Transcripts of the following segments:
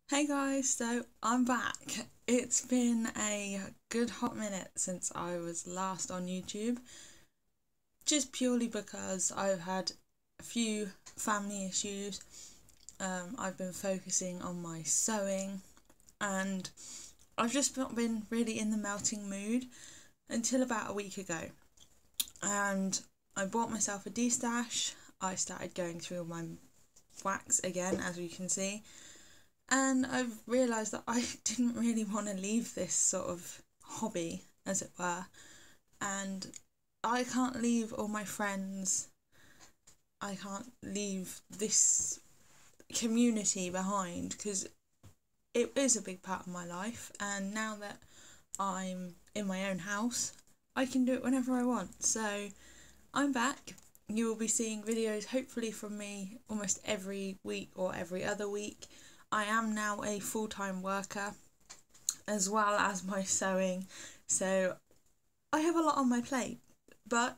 Hey guys, so I'm back. It's been a good hot minute since I was last on YouTube, just purely because I've had a few family issues. I've been focusing on my sewing and I've just not been really in the melting mood until about a week ago. And I bought myself a destash. I started going through all my wax again, as you can see. And I've realised that I didn't really want to leave this sort of hobby, as it were. And I can't leave all my friends, I can't leave this community behind because it is a big part of my life. And now that I'm in my own house, I can do it whenever I want. So I'm back. You will be seeing videos hopefully from me almost every week or every other week. I am now a full-time worker as well as my sewing, so I have a lot on my plate, but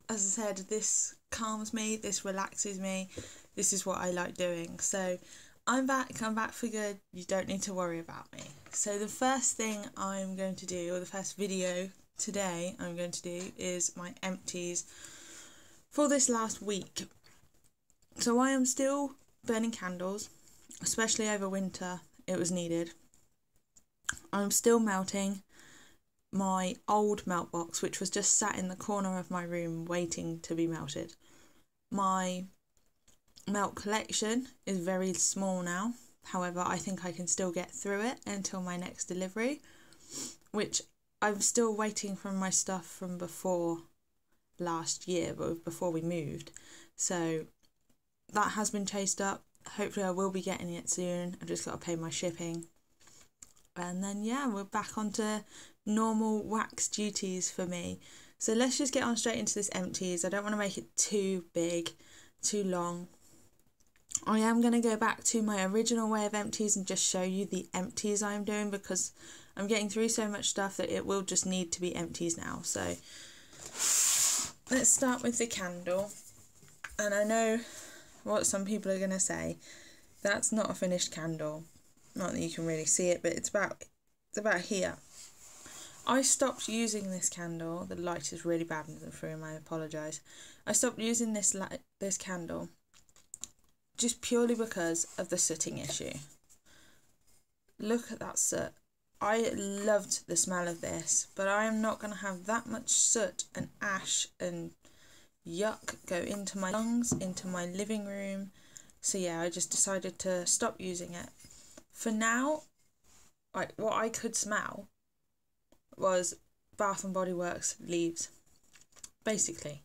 as I said, this calms me, this relaxes me, this is what I like doing. So I'm back for good, you don't need to worry about me. So the first thing I'm going to do, or the first video today I'm going to do, is my empties for this last week. So I am still burning candles, especially over winter, it was needed. I'm still melting my old melt box, which was just sat in the corner of my room waiting to be melted. My melt collection is very small now, however I think I can still get through it until my next delivery, which I'm still waiting for my stuff from before last year, but before we moved. So that has been chased up. Hopefully I will be getting it soon. I've just got to pay my shipping. And then yeah, we're back onto normal wax duties for me. So let's just get on straight into this empties. I don't want to make it too big, too long. I am going to go back to my original way of empties and just show you the empties I'm doing, because I'm getting through so much stuff that it will just need to be empties now. So let's start with the candle. And I know what some people are going to say, that's not a finished candle. Not that you can really see it, but it's about here. I stopped using this candle. The light is really bad in the room, I apologise. I stopped using this candle just purely because of the sooting issue. Look at that soot. I loved the smell of this, but I am not going to have that much soot and ash and yuck go into my lungs, into my living room. So yeah, I just decided to stop using it. For now, like, what I could smell was Bath and Body Works leaves, basically,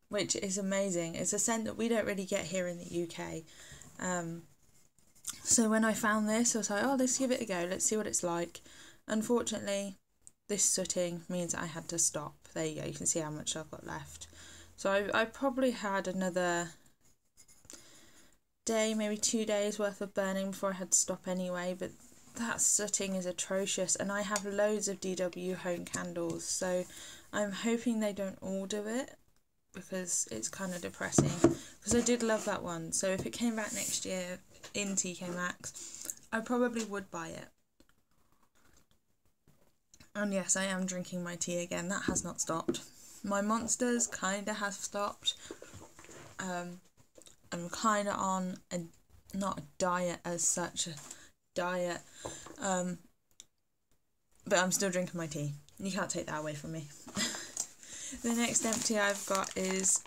which is amazing. It's a scent that we don't really get here in the UK. So when I found this, I was like, oh, let's give it a go, let's see what it's like. Unfortunately, this sooting means I had to stop. There you go, you can see how much I've got left. So I probably had another day, maybe 2 days worth of burning before I had to stop anyway, but that sooting is atrocious, and I have loads of DW home candles, so I'm hoping they don't all do it, because it's kind of depressing, because I did love that one. So if it came back next year in TK Maxx, I probably would buy it. And yes, I am drinking my tea again, that has not stopped. My monsters kind of have stopped. I'm kind of on not a diet as such, a diet, but I'm still drinking my tea. You can't take that away from me. The next empty I've got is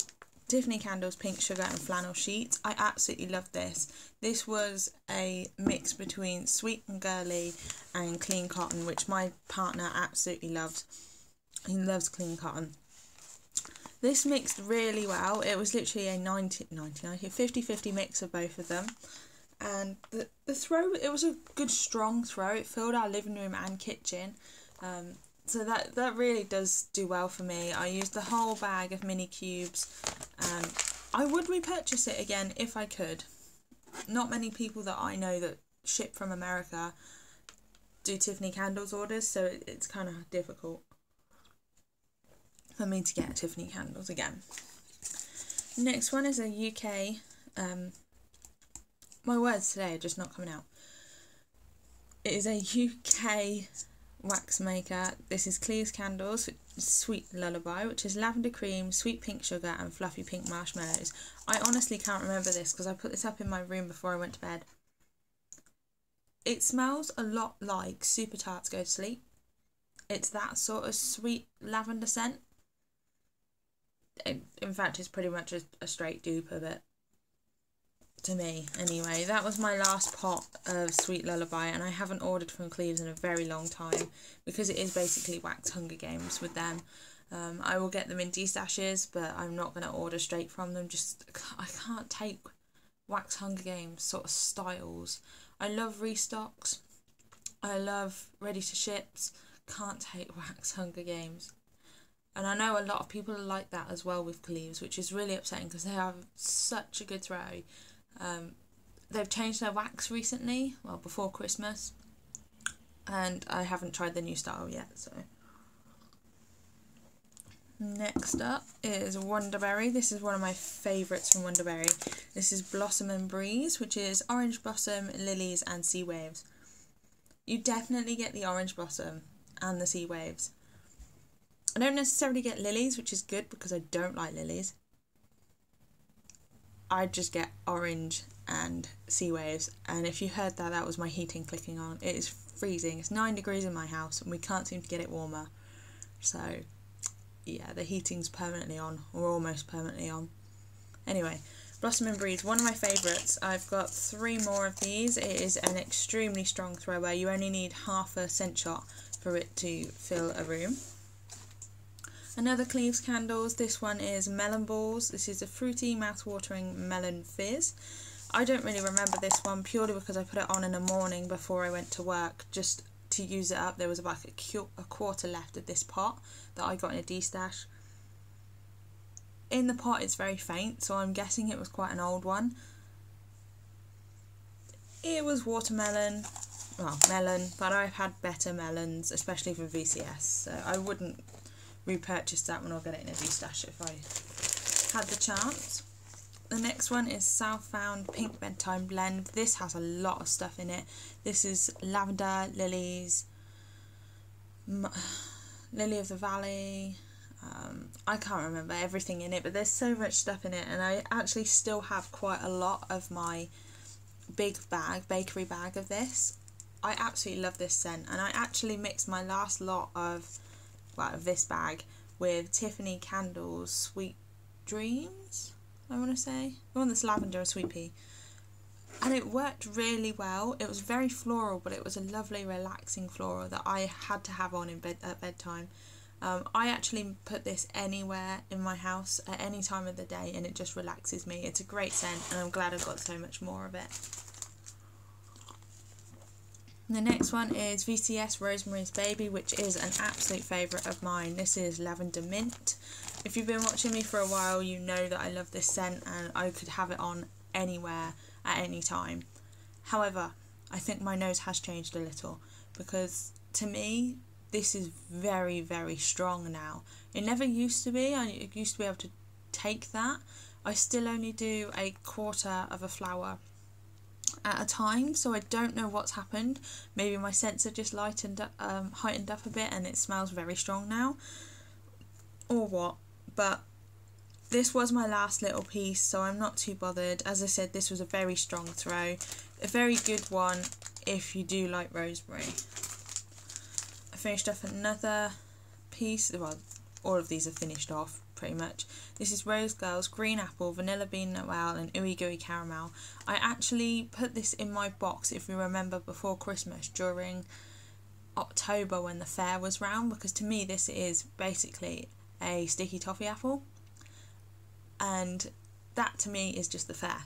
Tiffany Candles Pink Sugar and Flannel Sheets. I absolutely love this. This was a mix between Sweet and Girly and Clean Cotton, which my partner absolutely loves. He loves Clean Cotton. This mixed really well. It was literally a 50-50 mix of both of them. And the throw, it was a good strong throw. It filled our living room and kitchen. So that really does do well for me. I used the whole bag of mini cubes. I would repurchase it again if I could. Not many people that I know that ship from America do Tiffany Candles orders, so it's kind of difficult for me to get Tiffany Candles again. Next one is a UK, my words today are just not coming out. It is a UK wax maker. This is Cleve's Candles Sweet Lullaby, which is lavender cream, sweet pink sugar and fluffy pink marshmallows. I honestly can't remember this because I put this up in my room before I went to bed. It smells a lot like Super Tarts Go to Sleep. It's that sort of sweet lavender scent. In fact, it's pretty much a straight dupe of it. To me, anyway. That was my last pot of Sweet Lullaby, and I haven't ordered from Cleve's in a very long time because it is basically wax Hunger Games with them. I will get them in D-stashes, but I'm not going to order straight from them. I can't take wax Hunger Games sort of styles. I love restocks. I love ready to ships. Can't take wax Hunger Games. And I know a lot of people are like that as well with Cleve's, which is really upsetting because they have such a good throw. They've changed their wax recently, well, before Christmas, and I haven't tried the new style yet, so. Next up is Wonderberry. This is one of my favourites from Wonderberry. This is Blossom and Breeze, which is orange blossom, lilies and sea waves. You definitely get the orange blossom and the sea waves. I don't necessarily get lilies, which is good because I don't like lilies. I just get orange and sea waves, and if you heard that, that was my heating clicking on. It is freezing. It's 9 degrees in my house and we can't seem to get it warmer. So yeah, the heating's permanently on, or almost permanently on. Anyway, Blossom and Breeze, one of my favourites. I've got 3 more of these. It is an extremely strong thrower. You only need half a scent shot for it to fill a room. Another Cleve's Candles, this one is Melon Balls. This is a fruity, mouth-watering melon fizz. I don't really remember this one purely because I put it on in the morning before I went to work just to use it up. There was about a quarter left of this pot that I got in a D-stash. In the pot it's very faint, so I'm guessing it was quite an old one. It was watermelon, well, melon, but I've had better melons, especially for VCS, so I wouldn't repurchase that one or get it in a D-stash if I had the chance. The next one is Southbound Pink Bedtime Blend. This has a lot of stuff in it. This is lavender, lilies, lily of the valley. I can't remember everything in it, but there's so much stuff in it, and I actually still have quite a lot of my big bag, bakery bag of this. I absolutely love this scent, and I actually mixed my last lot of this bag with Tiffany Candles Sweet Dreams, I want to say. The one that's lavender and sweet pea. And it worked really well. It was very floral, but it was a lovely relaxing floral that I had to have on in bed at bedtime. I actually put this anywhere in my house at any time of the day and it just relaxes me. It's a great scent and I'm glad I've got so much more of it. The next one is VCS Rosemary's Baby, which is an absolute favourite of mine. This is Lavender Mint. If you've been watching me for a while, you know that I love this scent and I could have it on anywhere at any time. However, I think my nose has changed a little because to me, this is very, very strong now. It never used to be. I used to be able to take that. I still only do a quarter of a flower at a time, so I don't know what's happened. Maybe my scents have just heightened up a bit and it smells very strong now, or what, but this was my last little piece, so I'm not too bothered. As I said, this was a very strong throw, a very good one if you do like rosemary. I finished off another piece, well, all of these are finished off pretty much. This is Rose Girls Green Apple, Vanilla Bean Noel and Ooey Gooey Caramel. I actually put this in my box, if you remember, before Christmas during October when the fair was round, because to me this is basically a sticky toffee apple and that to me is just the fair.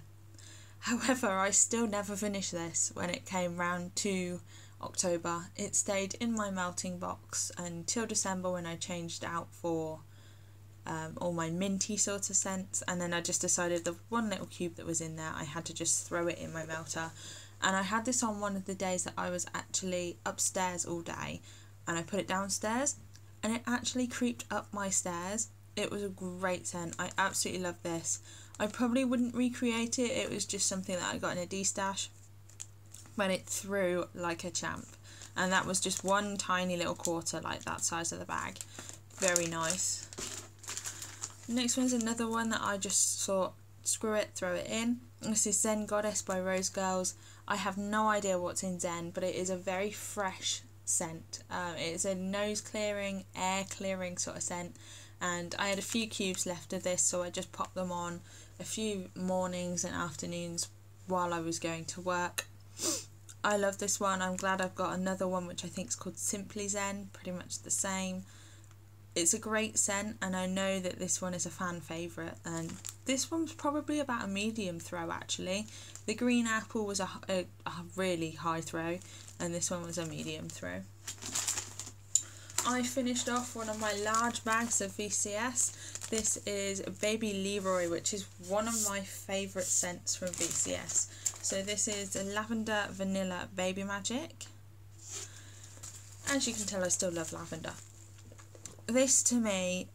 However, I still never finished this when it came round to October. It stayed in my melting box until December when I changed out for all my minty sort of scents, and then I just decided the one little cube that was in there I had to just throw it in my melter. And I had this on one of the days that I was actually upstairs all day and I put it downstairs and it actually creeped up my stairs. It was a great scent. I absolutely love this. I probably wouldn't recreate it. It was just something that I got in a D-stash. went it through like a champ. And that was just one tiny little quarter, like that size of the bag. Very nice. Next one's another one that I just thought, screw it, throw it in. This is Zen Goddess by Rose Girls. I have no idea what's in Zen, but it is a very fresh scent. It's a nose clearing, air clearing sort of scent, and I had a few cubes left of this, so I just popped them on a few mornings and afternoons while I was going to work. I love this one. I'm glad I've got another one which I think is called Simply Zen, pretty much the same. It's a great scent, and I know that this one is a fan favourite, and this one's probably about a medium throw actually. The green apple was a really high throw, and this one was a medium throw. I finished off one of my large bags of VCS. This is Baby Leroy, which is one of my favourite scents from VCS. So this is a Lavender Vanilla Baby Magic. As you can tell, I still love lavender. This to me,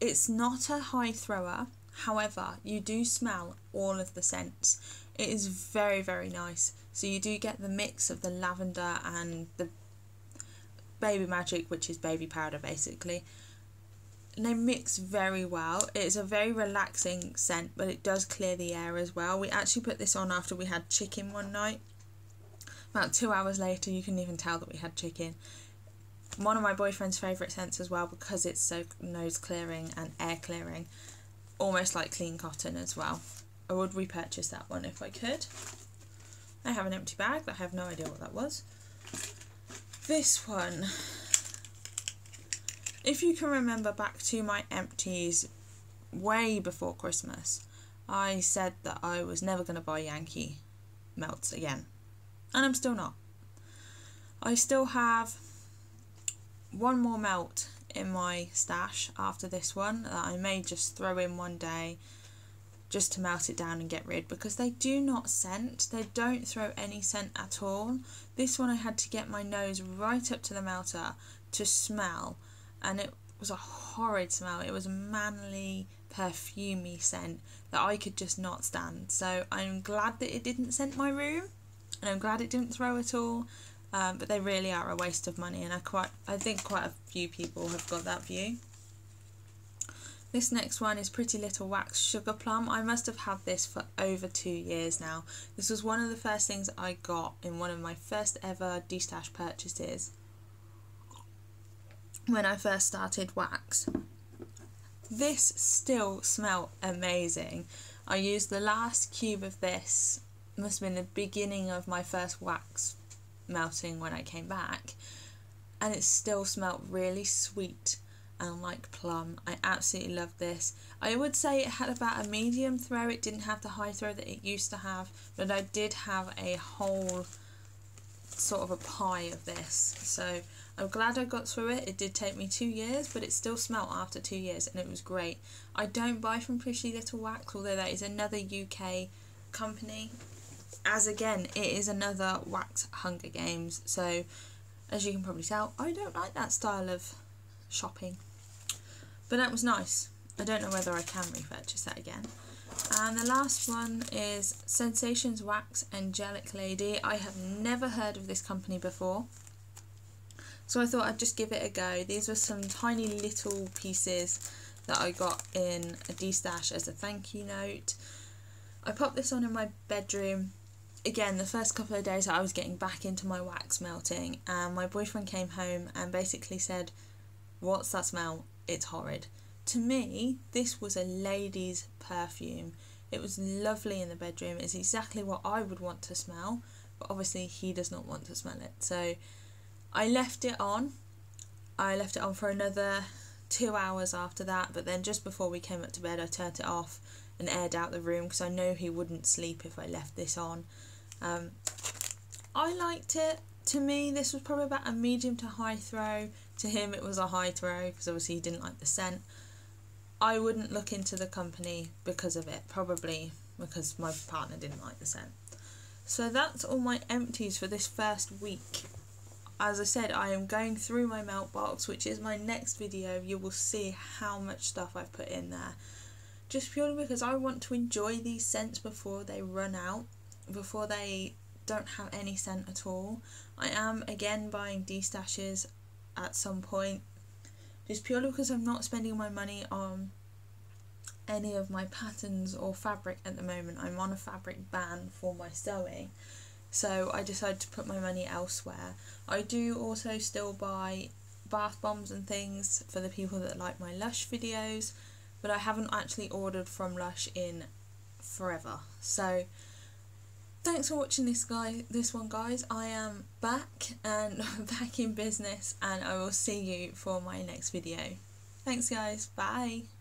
it's not a high thrower, however you do smell all of the scents. It is very, very nice. So you do get the mix of the lavender and the Baby Magic, which is baby powder basically. And they mix very well. It's a very relaxing scent, but it does clear the air as well. We actually put this on after we had chicken one night. About 2 hours later, you can even tell that we had chicken. One of my boyfriend's favourite scents as well, because it's so nose clearing and air clearing, almost like clean cotton as well. I would repurchase that one if I could. I have an empty bag, but I have no idea what that was. This one, if you can remember back to my empties way before Christmas, I said that I was never going to buy Yankee melts again, and I'm still not. I still have one more melt in my stash after this one that I may just throw in one day just to melt it down and get rid, because they do not scent. They don't throw any scent at all. This one I had to get my nose right up to the melter to smell, and it was a horrid smell. It was a manly, perfumey scent that I could just not stand. So I'm glad that it didn't scent my room, and I'm glad it didn't throw at all. But they really are a waste of money, and I think quite a few people have got that view. This next one is Pretty Little Wax Sugar Plum. I must have had this for over 2 years now. This was one of the first things I got in one of my first ever D-Stash purchases when I first started wax. This still smelled amazing. I used the last cube of this, must have been the beginning of my first wax melting when I came back, and it still smelled really sweet and like plum. I absolutely loved this. I would say it had about a medium throw. It didn't have the high throw that it used to have, but I did have a whole sort of a pie of this, so I'm glad I got through it. It did take me 2 years, but it still smelled after 2 years, and it was great. I don't buy from Pretty Little Wax, although that is another UK company, as again it is another wax Hunger Games, so as you can probably tell, I don't like that style of shopping, but that was nice. I don't know whether I can repurchase that again. And the last one is Sensations Wax Angelic Lady. I have never heard of this company before, so I thought I'd just give it a go. These were some tiny little pieces that I got in a D-Stash as a thank you note. I popped this on in my bedroom. Again, the first couple of days I was getting back into my wax melting, and my boyfriend came home and basically said, "What's that smell? It's horrid." To me, this was a lady's perfume. It was lovely in the bedroom. It's exactly what I would want to smell, but obviously he does not want to smell it. So I left it on. I left it on for another 2 hours after that, but then just before we came up to bed I turned it off and aired out the room because I know he wouldn't sleep if I left this on. I liked it. To me, this was probably about a medium to high throw. To him it was a high throw because obviously he didn't like the scent. I wouldn't look into the company because of it, probably because my partner didn't like the scent. So that's all my empties for this first week. As I said, I am going through my melt box, which is my next video. You will see how much stuff I've put in there, just purely because I want to enjoy these scents before they run out, before they don't have any scent at all. I am again buying destashes at some point, just purely because I'm not spending my money on any of my patterns or fabric at the moment. I'm on a fabric ban for my sewing, so I decided to put my money elsewhere. I do also still buy bath bombs and things for the people that like my Lush videos, but I haven't actually ordered from Lush in forever. So thanks for watching this one guys. I am back and back in business, and I will see you for my next video. Thanks guys, bye.